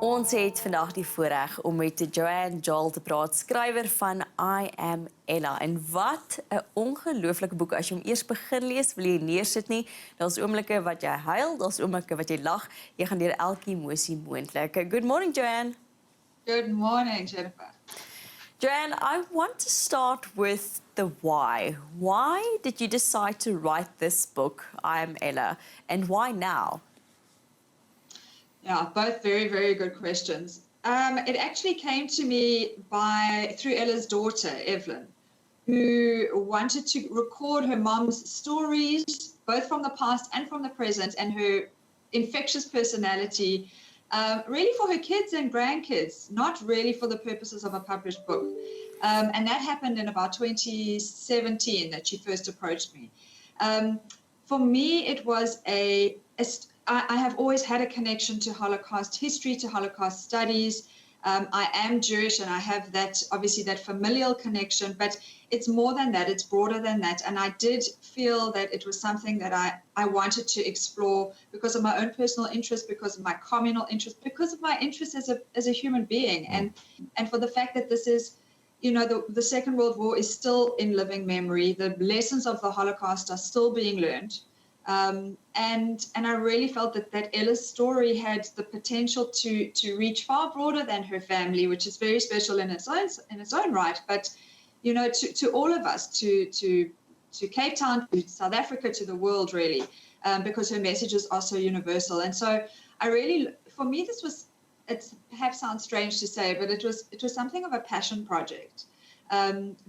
Ons het vandag die voorreg om met Joanne Jowell te praat, skrywer van I Am Ella. En wat 'n ongelooflike boek. As jy hom eers begin lees, wil jy neersit nie. Daar's oomblikke wat jy huil, daar's oomblikke wat jy lag. Jy gaan deur elke emosie moontlik. Good morning, Joanne. Good morning, Jennifer. Joanne, I want to start with the why. Why did you decide to write this book, I Am Ella, and why now? Yeah, both very, very good questions. It actually came to me through Ella's daughter, Evelyn, who wanted to record her mom's stories, both from the past and from the present, and her infectious personality, really for her kids and grandkids, not really for the purposes of a published book. And that happened in about 2017 that she first approached me. For me, it was I have always had a connection to Holocaust history, to Holocaust studies. I am Jewish and I have obviously that familial connection, but it's more than that, it's broader than that. And I did feel that it was something that I wanted to explore because of my own personal interest, because of my communal interest, because of my interest as a human being. And for the fact that this is, the Second World War is still in living memory. The lessons of the Holocaust are still being learned. And I really felt that Ella's story had the potential to reach far broader than her family, which is very special in its own right. But to all of us, to Cape Town, to South Africa, to the world, really, because her messages are so universal. And so for me, it perhaps sounds strange to say, but it was something of a passion project.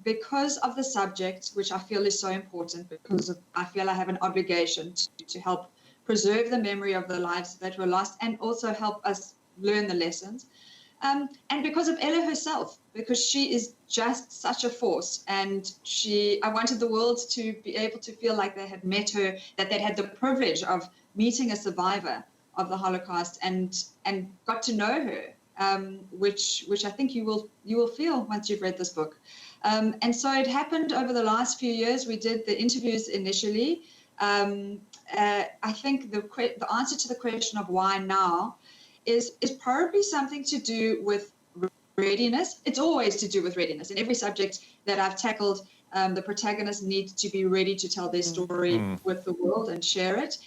Because of the subject, which I feel is so important, I feel I have an obligation to help preserve the memory of the lives that were lost and also help us learn the lessons. And because of Ella herself, because she is just such a force, and I wanted the world to be able to feel like they had met her, that they had the privilege of meeting a survivor of the Holocaust and got to know her. Which I think you will feel once you've read this book. And so it happened over the last few years. We did the interviews initially. I think the answer to the question of why now is probably something to do with readiness. It's always to do with readiness. In every subject that I've tackled, the protagonists need to be ready to tell their story with the world and share it.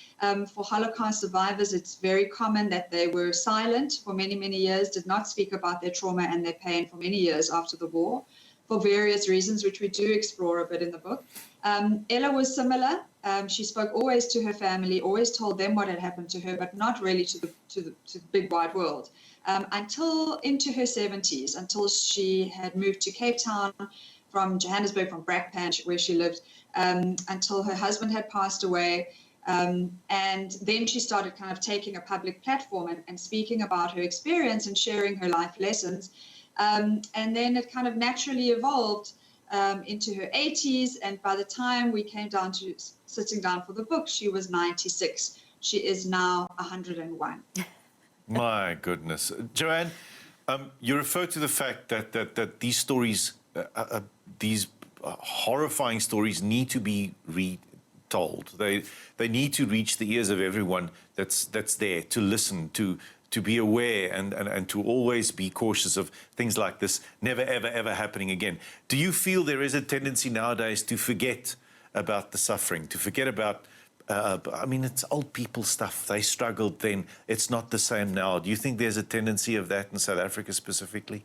For Holocaust survivors, it's very common that they were silent for many, many years, did not speak about their trauma and their pain for many years after the war, for various reasons, which we do explore a bit in the book. Ella was similar. She spoke always to her family, always told them what had happened to her, but not really to the big wide world. Until into her 70s, until she had moved to Cape Town, from Johannesburg, from Brakpan, where she lived, until her husband had passed away. And then she started kind of taking a public platform and speaking about her experience and sharing her life lessons. And then it kind of naturally evolved into her 80s. And by the time we came down to sitting down for the book, she was 96. She is now 101. My goodness. Joanne, you refer to the fact that these stories, these horrifying stories need to be retold. They need to reach the ears of everyone that's there to listen, to be aware and to always be cautious of things like this never, ever, ever happening again. Do you feel there is a tendency nowadays to forget about the suffering, to forget about, it's old people stuff. They struggled then. It's not the same now. Do you think there's a tendency of that in South Africa specifically?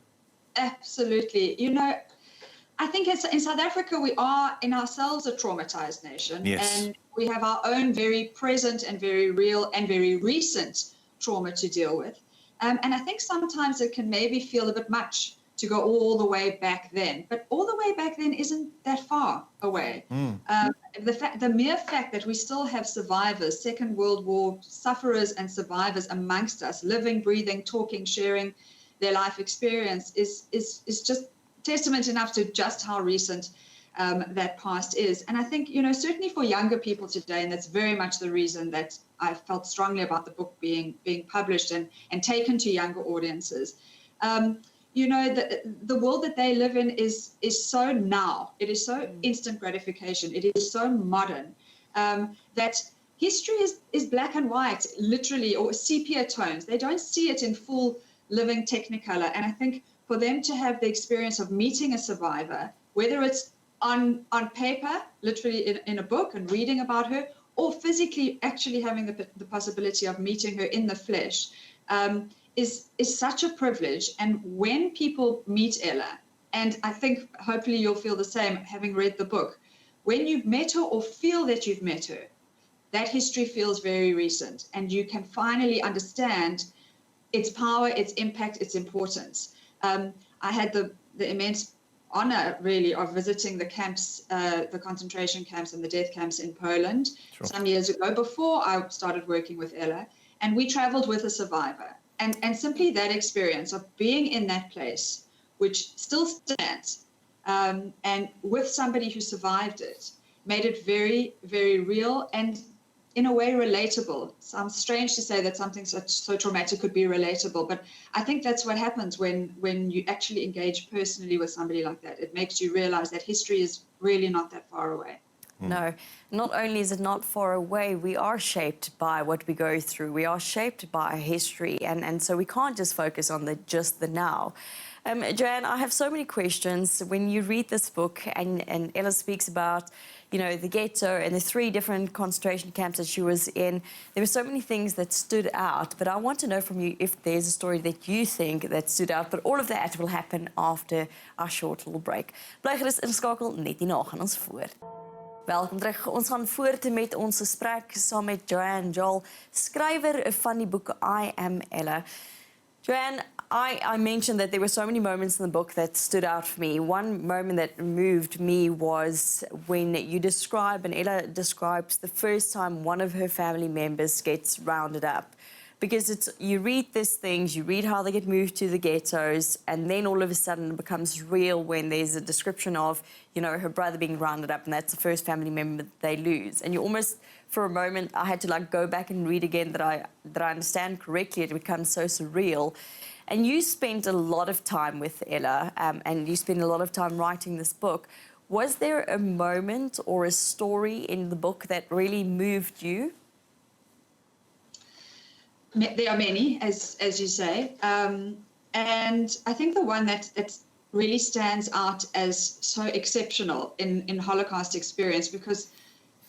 Absolutely. I think in South Africa, we are in ourselves a traumatized nation. Yes. And we have our own very present and very real and very recent trauma to deal with. And I think sometimes it can maybe feel a bit much to go all the way back then. But all the way back then isn't that far away. The mere fact that we still have survivors, Second World War sufferers and survivors amongst us, living, breathing, talking, sharing their life experience is just testament enough to just how recent that past is. And I think, certainly for younger people today, and that's very much the reason that I felt strongly about the book being published and taken to younger audiences. The world that they live in is so now. It is so instant gratification. It is so modern that history is black and white, literally, or sepia tones. They don't see it in full living technicolor. And I think for them to have the experience of meeting a survivor, whether it's on paper, literally in a book and reading about her, or physically actually having the possibility of meeting her in the flesh, is such a privilege. And when people meet Ella, and I think hopefully you'll feel the same having read the book, when you've met her or feel that you've met her, that history feels very recent, and you can finally understand its power, its impact, its importance. I had the immense honor, really, of visiting the camps, the concentration camps and the death camps in Poland some years ago, before I started working with Ella, and we traveled with a survivor. And simply that experience of being in that place, which still stands, and with somebody who survived it, made it very, very real and in a way relatable. Sounds strange to say that something so traumatic could be relatable, but I think that's what happens when you actually engage personally with somebody like that. It makes you realize that history is really not that far away. No, not only is it not far away, we are shaped by what we go through. We are shaped by history, and so we can't just focus on just the now. Joanne, I have so many questions. When you read this book and Ella speaks about, the ghetto and the 3 different concentration camps that she was in, there were so many things that stood out. But I want to know from you if there's a story that you think that stood out. But all of that will happen after our short little break. Bly gerus inskakel, net hierna gaan ons voort. Welkom terug. Ons gaan voort met ons gesprek saam met Joanne Jowell, skrywer van die boek I Am Ella. Joanne, I mentioned that there were so many moments in the book that stood out for me. One moment that moved me was when you describe, and Ella describes, the first time one of her family members gets rounded up. Because you read these things, you read how they get moved to the ghettos, and then all of a sudden it becomes real when there's a description of, her brother being rounded up, and that's the first family member that they lose. And you almost, for a moment, I had to go back and read again that I understand correctly. It becomes so surreal. And you spent a lot of time with Ella, and you spent a lot of time writing this book. Was there a moment or a story in the book that really moved you? There are many, as you say, and I think the one that really stands out as so exceptional in Holocaust experience, because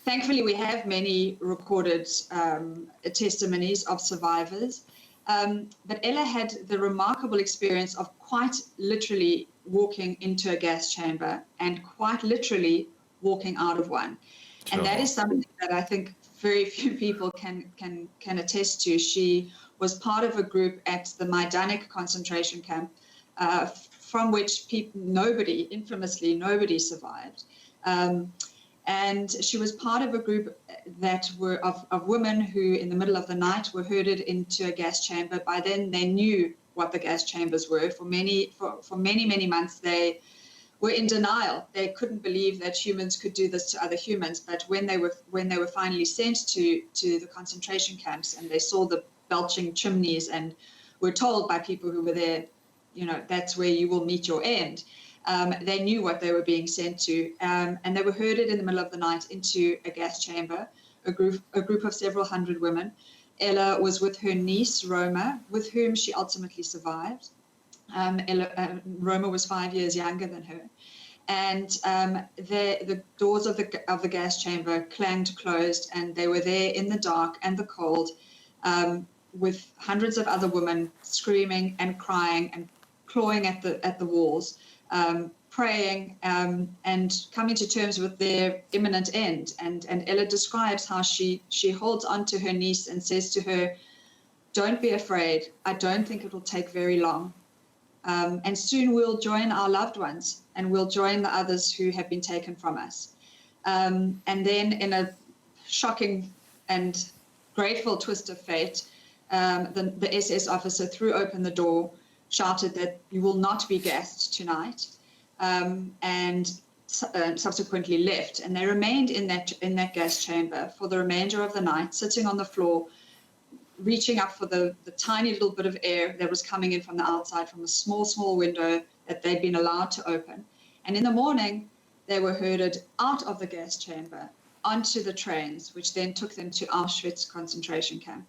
thankfully we have many recorded testimonies of survivors, but Ella had the remarkable experience of quite literally walking into a gas chamber and quite literally walking out of one. Sure. And that is something that I think very few people can attest to. She was part of a group at the Majdanek concentration camp, from which infamously nobody survived. And she was part of a group that were of women who, in the middle of the night, were herded into a gas chamber. By then, they knew what the gas chambers were. For many months, they were in denial. They couldn't believe that humans could do this to other humans. But when they were finally sent to the concentration camps, and they saw the belching chimneys and were told by people who were there, that's where you will meet your end. They knew what they were being sent to, and they were herded in the middle of the night into a gas chamber, a group of several hundred women. Ella was with her niece, Roma, with whom she ultimately survived. Roma was 5 years younger than her. And the doors of the gas chamber clanged closed, and they were there in the dark and the cold, with hundreds of other women screaming and crying and clawing at the walls, praying and coming to terms with their imminent end. And Ella describes how she holds on to her niece and says to her, "Don't be afraid. I don't think it will take very long. And soon we'll join our loved ones, and we'll join the others who have been taken from us." And then, in a shocking and grateful twist of fate, the SS officer threw open the door, shouted that you will not be gassed tonight, and subsequently left. And they remained in that gas chamber for the remainder of the night, sitting on the floor, reaching up for the tiny little bit of air that was coming in from the outside, from a small window that they'd been allowed to open. And in the morning, they were herded out of the gas chamber onto the trains, which then took them to Auschwitz concentration camp.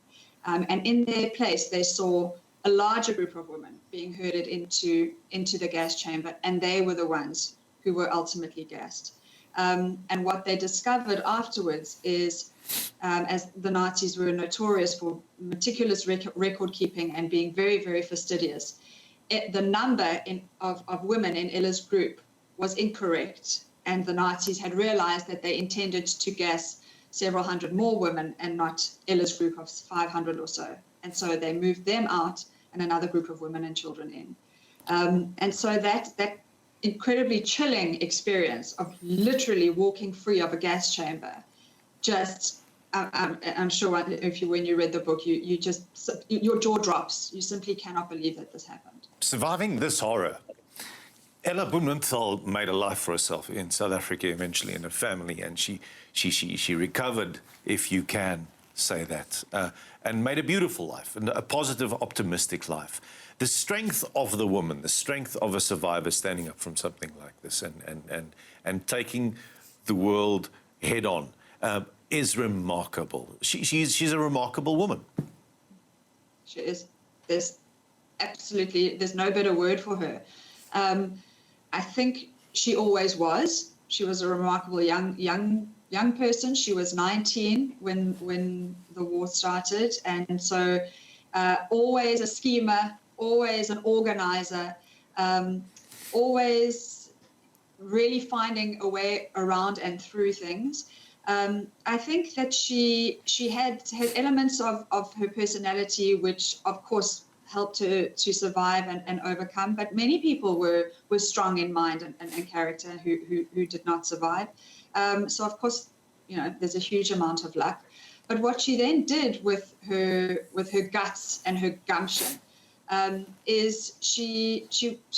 And in their place, they saw a larger group of women being herded into the gas chamber, and they were the ones who were ultimately gassed. And what they discovered afterwards is, as the Nazis were notorious for meticulous record keeping and being very, very fastidious, the number of women in Ella's group was incorrect, and the Nazis had realized that they intended to gas several hundred more women and not Ella's group of 500 or so. And so they moved them out and another group of women and children in. And so that incredibly chilling experience of literally walking free of a gas chamber, just, I'm sure when you read the book, your jaw drops. You simply cannot believe that this happened. Surviving this horror, Ella Blumenthal made a life for herself in South Africa eventually, and her family, and she recovered, if you can say that, and made a beautiful life, and a positive, optimistic life. The strength of the woman, the strength of a survivor standing up from something like this and taking the world head on is remarkable. She's a remarkable woman. She is. There's no better word for her. I think she always was. She was a remarkable young person. She was 19 when the war started, and so always a schemer, always an organizer, always really finding a way around and through things. I think that she had elements of her personality, which of course helped her to survive and overcome. But many people were strong in mind and character who did not survive. So of course, there's a huge amount of luck. But what she then did with her guts and her gumption is she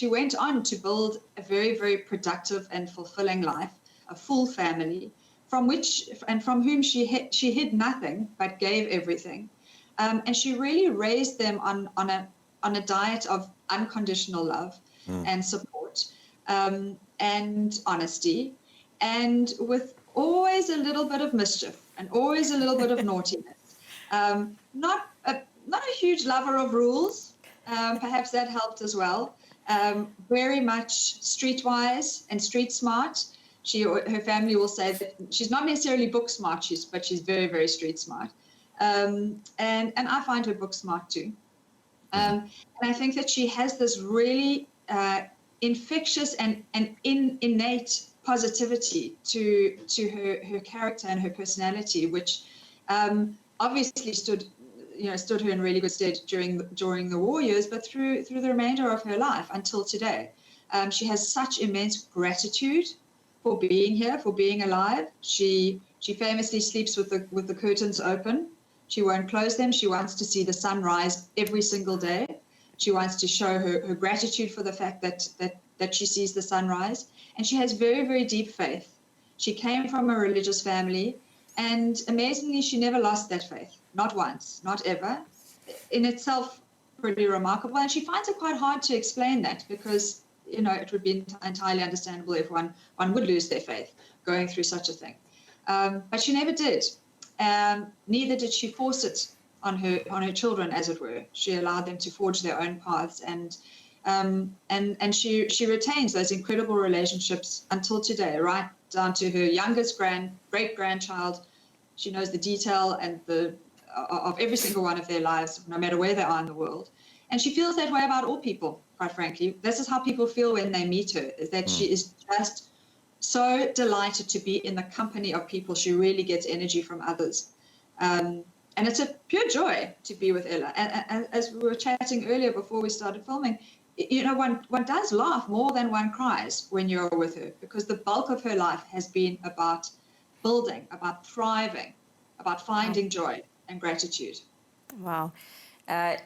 went on to build a very, very productive and fulfilling life, a full family, from whom she hid nothing but gave everything. And she really raised them on a diet of unconditional love and support and honesty, and with always a little bit of mischief and always a little bit of naughtiness. Not a huge lover of rules. Perhaps that helped as well. Very much streetwise and street smart. Her family will say that she's not necessarily book smart, but she's very, very street smart. And I find her book smart too. And I think that she has this really infectious and innate positivity to her character and her personality, which obviously stood her in really good stead during the war years, but through the remainder of her life until today. She has such immense gratitude for being here, for being alive. She famously sleeps with the curtains open. She won't close them. She wants to see the sun rise every single day. She wants to show her gratitude for the fact that she sees the sun rise. And she has very, very deep faith. She came from a religious family, and amazingly, she never lost that faith. Not once, not ever. In itself, pretty remarkable. And she finds it quite hard to explain that, because it would be entirely understandable if one would lose their faith going through such a thing. But she never did. Neither did she force it on her children, as it were. She allowed them to forge their own paths, and she retains those incredible relationships until today, right down to her youngest great-grandchild. She knows the detail and of every single one of their lives, no matter where they are in the world. And she feels that way about all people, quite frankly. This is how people feel when they meet her, is that she is just so delighted to be in the company of people. She really gets energy from others. And it's a pure joy to be with Ella. And as we were chatting earlier before we started filming, one does laugh more than one cries when you're with her, because the bulk of her life has been about building, about thriving, about finding joy and gratitude. Wow.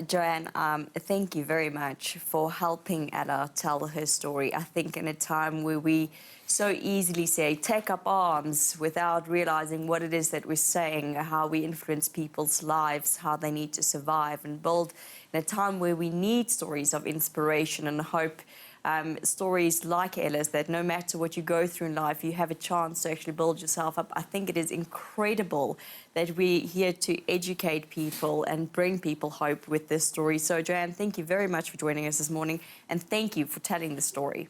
Joanne, thank you very much for helping Ella tell her story. I think in a time where we so easily say, take up arms, without realizing what it is that we're saying, how we influence people's lives, how they need to survive and build. In a time where we need stories of inspiration and hope, stories like Ella's, that no matter what you go through in life, you have a chance to actually build yourself up. I think it is incredible that we're here to educate people and bring people hope with this story. So, Joanne, thank you very much for joining us this morning, and thank you for telling the story.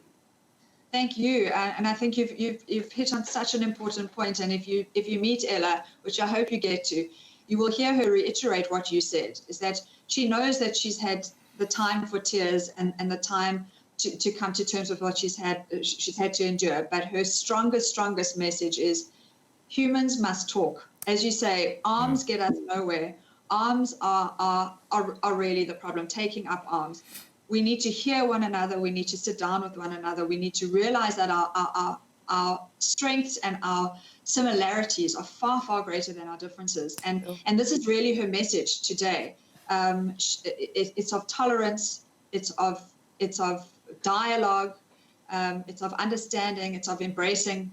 Thank you, and I think you've hit on such an important point. And if you meet Ella, which I hope you get to, you will hear her reiterate what you said: is that she knows that she's had the time for tears and the time to come to terms with what she's had to endure. But her strongest message is humans must talk. As you say, arms get us nowhere. Arms are really the problem. Taking up arms. We need to hear one another. We need to sit down with one another. We need to realize that our strengths and our similarities are far greater than our differences. And this is really her message today. It's of tolerance. It's of dialogue. It's of understanding. It's of embracing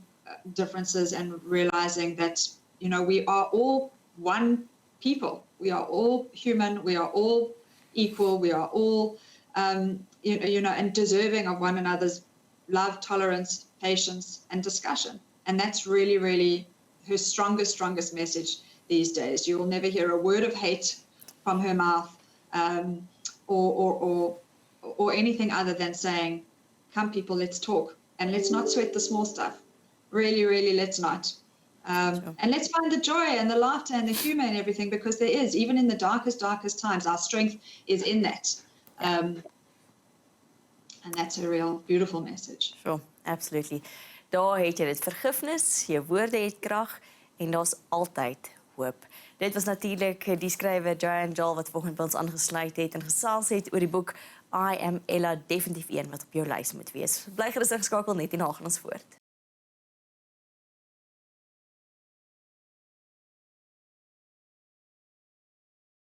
differences and realizing that, you know, we are all one people. We are all human. We are all equal. We are all you know, and deserving of one another's love, tolerance, patience, and discussion. And that's really her strongest message these days. You will never hear a word of hate from her mouth, or anything other than saying, "Come, people, let's talk, and let's not sweat the small stuff. Really, let's not." And let's find the joy and the laughter and the humor and everything, because there is, even in the darkest times, our strength is in that. And that's a real beautiful message. Sure, absolutely. Daar het jy dit, vergifnis, jou woorde het krag en daar's altyd hoop. Dit was natuurlik die skrywer Joanne Jowell wat vanoggend by ons aangesluit het en gesels het oor die boek I Am Ella, definitief een wat op jou lys moet wees. Bly gerus ingeskakel, net hierna gaan ons voort.